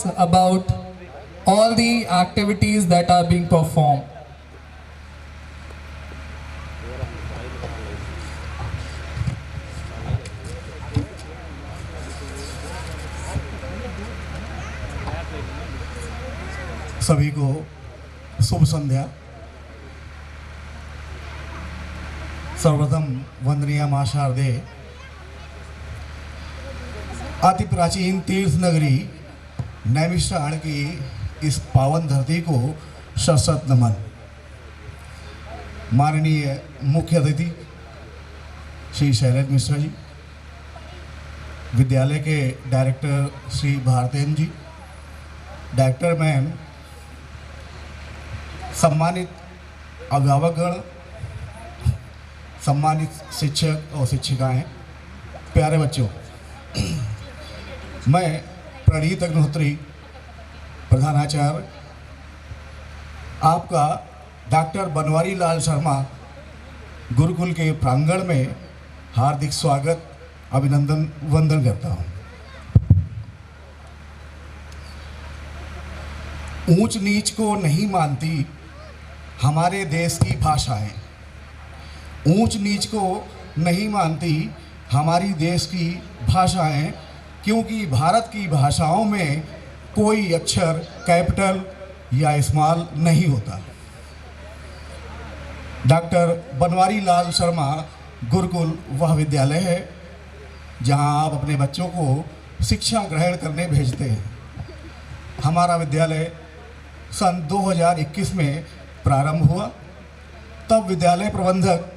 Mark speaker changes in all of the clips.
Speaker 1: us about all the activities that are being performed.
Speaker 2: सभी को शुभ संध्या। सर्वप्रथम वंदनीय मां शारदे, अति प्राचीन तीर्थ नगरी नैमिषारण्य की इस पावन धरती को सशत नमन। माननीय मुख्य अतिथि श्री शैलेश मिश्रा जी, विद्यालय के डायरेक्टर श्री भारतेंद्र जी, डायरेक्टर मैम, सम्मानित अभिभावकगण, सम्मानित शिक्षक और शिक्षिकाएं, प्यारे बच्चों, मैं प्रणीत अग्निहोत्री, प्रधानाचार्य, आपका डॉक्टर बनवारी लाल शर्मा गुरुकुल के प्रांगण में हार्दिक स्वागत, अभिनंदन, वंदन करता हूँ। ऊंच नीच को नहीं मानती हमारे देश की भाषाएं, ऊंच नीच को नहीं मानती हमारी देश की भाषाएं, क्योंकि भारत की भाषाओं में कोई अक्षर कैपिटल या स्मॉल नहीं होता। डॉक्टर बनवारी लाल शर्मा गुरुकुल वह विद्यालय है जहां आप अपने बच्चों को शिक्षा ग्रहण करने भेजते हैं। हमारा विद्यालय सन 2021 में प्रारंभ हुआ। तब विद्यालय प्रबंधक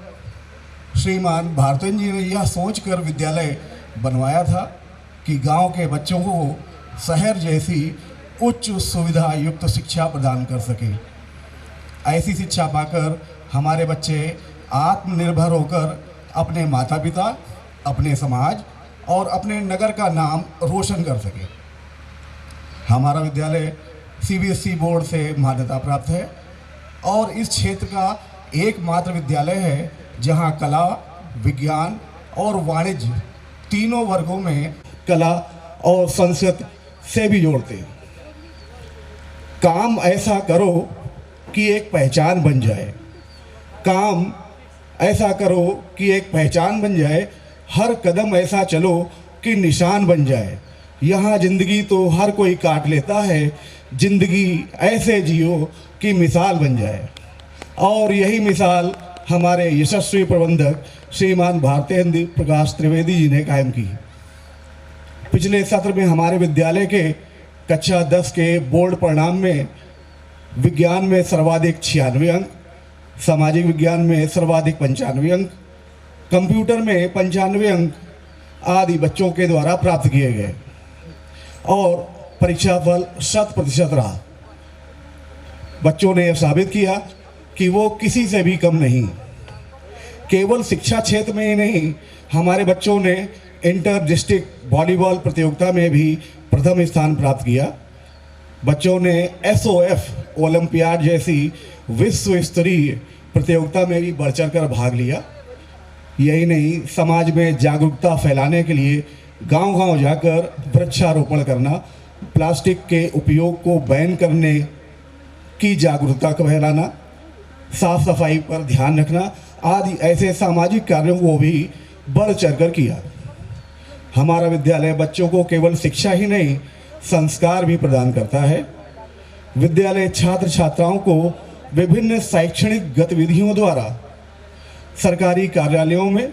Speaker 2: श्रीमान भारतेंद्र जी ने यह सोचकर विद्यालय बनवाया था कि गांव के बच्चों को शहर जैसी उच्च सुविधा युक्त शिक्षा प्रदान कर सके। ऐसी शिक्षा पाकर हमारे बच्चे आत्मनिर्भर होकर अपने माता पिता, अपने समाज और अपने नगर का नाम रोशन कर सके। हमारा विद्यालय CBSE बोर्ड से मान्यता प्राप्त है और इस क्षेत्र का एकमात्र विद्यालय है जहां कला, विज्ञान और वाणिज्य तीनों वर्गों में कला और संस्कृत से भी जोड़ते हैं। काम ऐसा करो कि एक पहचान बन जाए, काम ऐसा करो कि एक पहचान बन जाए, हर कदम ऐसा चलो कि निशान बन जाए। यहाँ जिंदगी तो हर कोई काट लेता है, जिंदगी ऐसे जियो कि मिसाल बन जाए। और यही मिसाल हमारे यशस्वी प्रबंधक श्रीमान भारतेंद्र प्रकाश त्रिवेदी जी ने कायम की। पिछले सत्र में हमारे विद्यालय के कक्षा 10 के बोर्ड परिणाम में विज्ञान में सर्वाधिक 96 अंक, सामाजिक विज्ञान में सर्वाधिक 95 अंक, कंप्यूटर में 95 अंक आदि बच्चों के द्वारा प्राप्त किए गए और परीक्षा फल 100% रहा। बच्चों ने यह साबित किया कि वो किसी से भी कम नहीं। केवल शिक्षा क्षेत्र में ही नहीं, हमारे बच्चों ने इंटर डिस्ट्रिक्ट वॉलीबॉल प्रतियोगिता में भी प्रथम स्थान प्राप्त किया। बच्चों ने SOF ओलंपियाड जैसी विश्व स्तरीय प्रतियोगिता में भी बढ़ चढ़ कर भाग लिया। यही नहीं, समाज में जागरूकता फैलाने के लिए गांव-गांव जाकर वृक्षारोपण करना, प्लास्टिक के उपयोग को बैन करने की जागरूकता को फैलाना, साफ सफाई पर ध्यान रखना आदि ऐसे सामाजिक कार्यों को भी बढ़ चढ़कर किया। हमारा विद्यालय बच्चों को केवल शिक्षा ही नहीं, संस्कार भी प्रदान करता है। विद्यालय छात्र छात्राओं को विभिन्न शैक्षणिक गतिविधियों द्वारा सरकारी कार्यालयों में,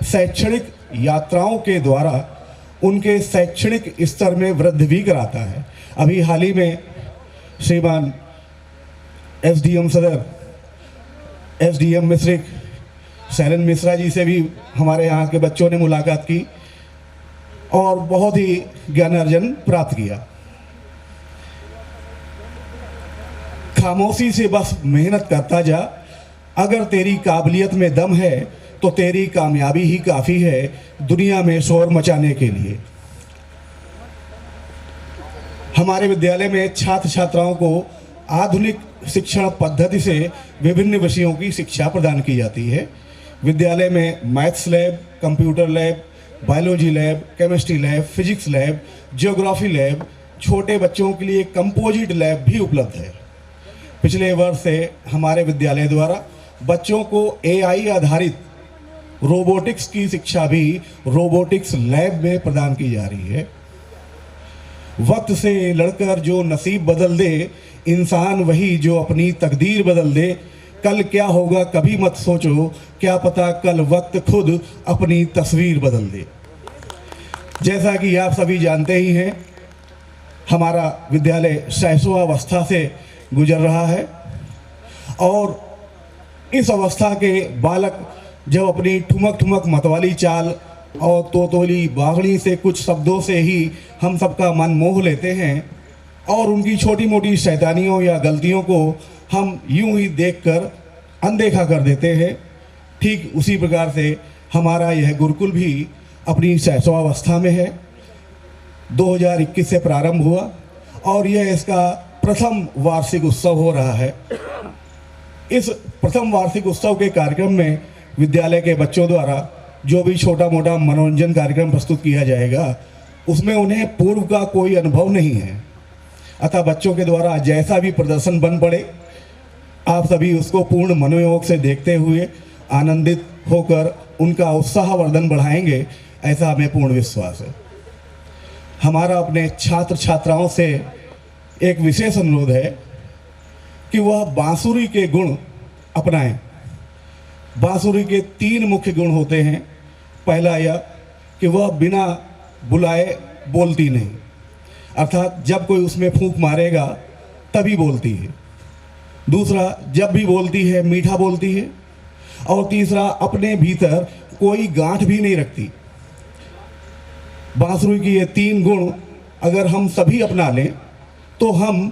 Speaker 2: शैक्षणिक यात्राओं के द्वारा उनके शैक्षणिक स्तर में वृद्धि भी कराता है। अभी हाल ही में श्रीमान SDM सदर, SDM मिश्रिक शैलेश मिश्रा जी से भी हमारे यहाँ के बच्चों ने मुलाकात की और बहुत ही ज्ञानार्जन प्राप्त किया। खामोशी से बस मेहनत करता जा, अगर तेरी काबिलियत में दम है तो तेरी कामयाबी ही काफ़ी है दुनिया में शोर मचाने के लिए। हमारे विद्यालय में छात्र छात्राओं को आधुनिक शिक्षण पद्धति से विभिन्न विषयों की शिक्षा प्रदान की जाती है। विद्यालय में maths lab, computer lab, biology lab, chemistry lab, physics lab, geography lab छोटे बच्चों के लिए कंपोजिट लैब भी उपलब्ध है। पिछले वर्ष से हमारे विद्यालय द्वारा बच्चों को AI आधारित रोबोटिक्स की शिक्षा भी रोबोटिक्स लैब में प्रदान की जा रही है। वक्त से लड़कर जो नसीब बदल दे, इंसान वही जो अपनी तकदीर बदल दे। कल क्या होगा कभी मत सोचो, क्या पता कल वक्त खुद अपनी तस्वीर बदल दे। जैसा कि आप सभी जानते ही हैं, हमारा विद्यालय शैशवावस्था से गुजर रहा है और इस अवस्था के बालक जब अपनी ठुमक ठुमक मतवाली चाल और तोतोली बागड़ी से कुछ शब्दों से ही हम सबका मन मोह लेते हैं और उनकी छोटी मोटी शैतानियों या गलतियों को हम यूं ही देखकर अनदेखा कर देते हैं, ठीक उसी प्रकार से हमारा यह गुरुकुल भी अपनी शैशवावस्था में है। 2021 से प्रारंभ हुआ और यह इसका प्रथम वार्षिक उत्सव हो रहा है। इस प्रथम वार्षिक उत्सव के कार्यक्रम में विद्यालय के बच्चों द्वारा जो भी छोटा मोटा मनोरंजन कार्यक्रम प्रस्तुत किया जाएगा, उसमें उन्हें पूर्व का कोई अनुभव नहीं है। अतः बच्चों के द्वारा जैसा भी प्रदर्शन बन पड़े, आप सभी उसको पूर्ण मनोयोग से देखते हुए आनंदित होकर उनका उत्साहवर्धन बढ़ाएंगे, ऐसा हमें पूर्ण विश्वास है। हमारा अपने छात्र छात्राओं से एक विशेष अनुरोध है कि वह बांसुरी के गुण अपनाएं। बांसुरी के 3 मुख्य गुण होते हैं। पहला यह कि वह बिना बुलाए बोलती नहीं, अर्थात जब कोई उसमें फूंक मारेगा तभी बोलती है। दूसरा, जब भी बोलती है मीठा बोलती है। और तीसरा, अपने भीतर कोई गांठ भी नहीं रखती। बांसुरी की ये 3 गुण अगर हम सभी अपना लें तो हम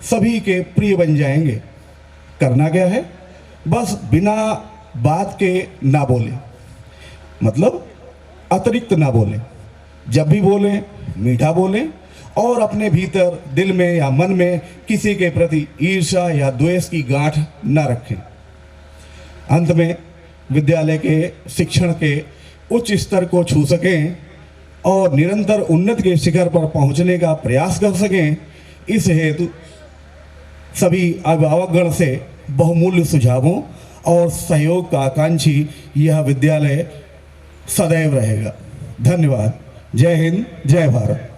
Speaker 2: सभी के प्रिय बन जाएंगे। करना क्या है, बस बिना बात के ना बोलें, मतलब अतिरिक्त ना बोलें। जब भी बोलें मीठा बोलें और अपने भीतर दिल में या मन में किसी के प्रति ईर्ष्या या द्वेष की गांठ न रखें। अंत में विद्यालय के शिक्षण के उच्च स्तर को छू सकें और निरंतर उन्नति के शिखर पर पहुंचने का प्रयास कर सकें, इस हेतु सभी अभिभावकगण से बहुमूल्य सुझावों और सहयोग का आकांक्षी यह विद्यालय सदैव रहेगा। धन्यवाद। जय हिंद, जय भारत।